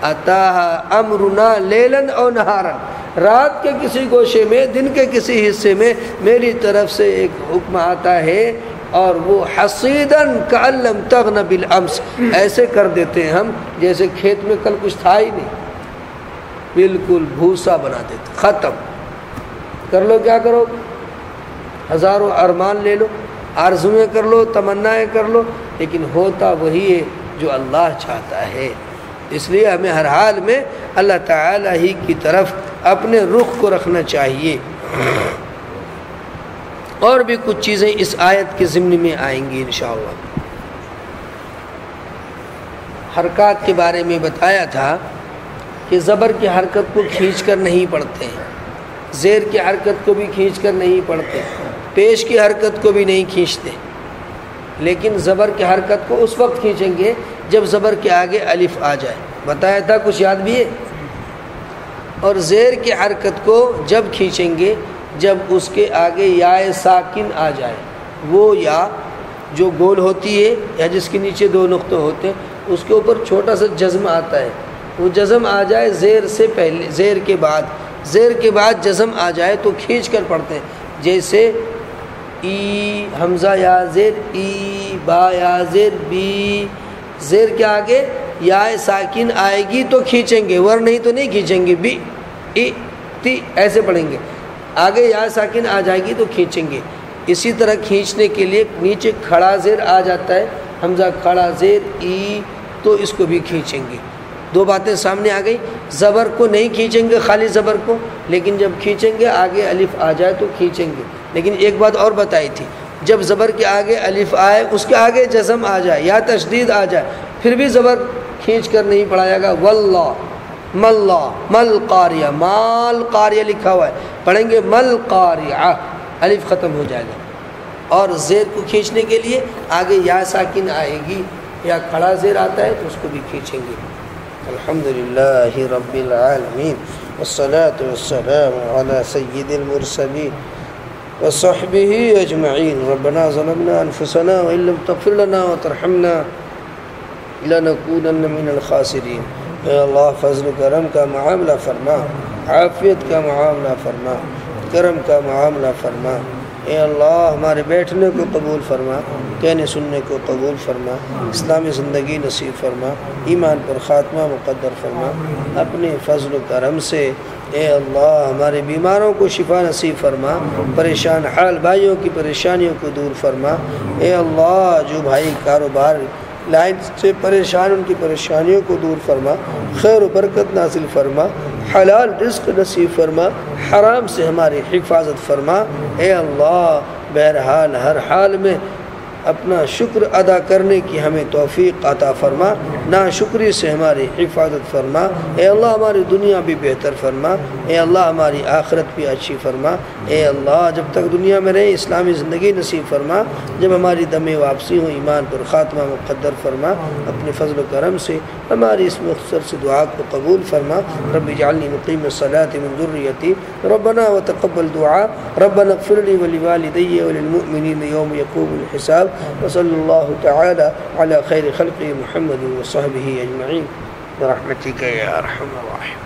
اتاها امرنا ليلا او نهارا، رات کے کسی گوشے میں، دن کے کسی حصے میں میری طرف سے ایک حکم آتا ہے اور وہ حصیداً کأن لم تغن بالامس، ایسے کر دیتے ہیں ہم جیسے کھیت میں کل کچھ تھا ہی نہیں، بالکل بھوسا بنا دیتے، ختم کر لو، کیا کرو، ہزاروں ارمان لے لو، آرزویں کر لو، تمنائیں کر لو، لیکن ہوتا وہی ہے جو اللہ چاہتا ہے۔ اس لیے ہمیں ہر حال میں اللہ تعالی ہی کی طرف اپنے رخ کو رکھنا چاہیے۔ اور بھی کچھ چیزیں اس آیت کے ضمن میں آئیں گی انشاءاللہ۔ حرکات کے بارے میں بتایا تھا کہ زبر کی حرکت کو کھینچ کر نہیں پڑھتے ہیں، زیر کی حرکت کو بھی کھینچ کر نہیں پڑھتے، پیش کی حرکت کو بھی نہیں کھینچتے، لیکن زبر کی حرکت کو اس وقت کھینچیں گے جب زبر کے آگے الف آ جائے، بتایا تھا، کچھ یاد بھی ہے۔ اور زیر کی حرکت کو جب کھینچیں گے جب اس کے آگے یا ساکن آ جائے، وہ یا جو گول ہوتی ہے یا جس کے نیچے دو نقطے ہوتے ہیں اس کے اوپر چھوٹا سا جزم آتا ہے، وہ جزم آ جائے زیر سے پہلے، زیر کے بعد، زیر کے بعد جزم آ جائے تو کھینچ کر پڑھتے ہیں، جیسے ای حمزہ یا زیر ای، با یا زیر بی، زیر کے آگے یا ساکن آئے گی تو کھینچیں گے، ور نہیں تو نہیں کھینچیں گے، بی ای تی ایسے پڑھیں گے، آگے یا ساکن آ جائے گی تو کھینچیں گے۔ اسی طرح کھینچنے کے لیے نیچے کھڑا زیر آ جاتا ہے، حمزہ کھڑا زیر ای، تو اس کو بھی کھینچیں گے۔ دو باتیں سامنے آ گئی، زبر کو نہیں کھینچیں گے خالی زبر کو، لیکن جب کھینچیں گے آگے الف آ جائے تو کھینچیں گے۔ لیکن ایک بات اور بتائی تھی، جب زبر کے آگے الف آئے، اس کے آگے جزم آ جائے یا تشدید آ جائے، پھر بھی زبر کھینچ کر نہیں پڑھایا گا۔ واللہ مل مل قاریہ، مال قاریہ لکھا ہوا ہے، پڑھیں گے مل قاریہ، الف ختم ہو جائے گا۔ اور زیر کو کھینچنے کے لیے آگے یا ساکن آئے گی یا کھڑا زیر آتا ہے تو اس کو بھی کھینچیں گے۔ الحمدللہ رب العالمین والصلاة والسلام علی سید المرسلین وصحبہ اجمعین۔ ربنا ظلمنا انفسنا وان لم تغفر لنا وترحمنا لنکونن من الخاسرین۔ اے اللہ فضل و کرم کا معاملہ فرما، عافیت کا معاملہ فرما، کرم کا معاملہ فرما۔ اے اللہ ہمارے بیٹھنے کو قبول فرما، کہنے سننے کو قبول فرما، اسلامی زندگی نصیب فرما، ایمان پر خاتمہ مقدر فرما۔ اپنے فضل و کرم سے اے اللہ ہمارے بیماروں کو شفا نصیب فرما، پریشان حال بھائیوں کی پریشانیوں کو دور فرما۔ اے اللہ جو بھائی کاروبار لائن سے پریشان، ان کی پریشانیوں کو دور فرما، خیر و برکت نازل فرما، حلال رزق نصیب فرما، حرام سے ہماری حفاظت فرما۔ اے اللہ بہرحال ہر حال میں اپنا شکر ادا کرنے کی ہمیں توفیق عطا فرما، ناشکری سے ہماری حفاظت فرما۔ اے اللہ ہماری دنیا بھی بہتر فرما، اے اللہ ہماری آخرت بھی اچھی فرما۔ اے اللہ جب تک دنیا میں رہے اسلامی زندگی نصیب فرما، جب ہماری دم واپسی ہو ایمان پر خاتمہ مقدر فرما۔ اپنے فضل و کرم سے ہماری اس مختصر سے دعا کو قبول فرما۔ رب اجعلنی مقیم الصلاۃ من ذریتی ربنا وتقبل دعاء ربنا اغفر لی ولوالدی وللمؤمنین یوم یقوم الحساب۔ وصلی اللہ تعالی علی خیر خلق محمد وصحبہ اجمعین برحمتک یا ارحم الراحمین۔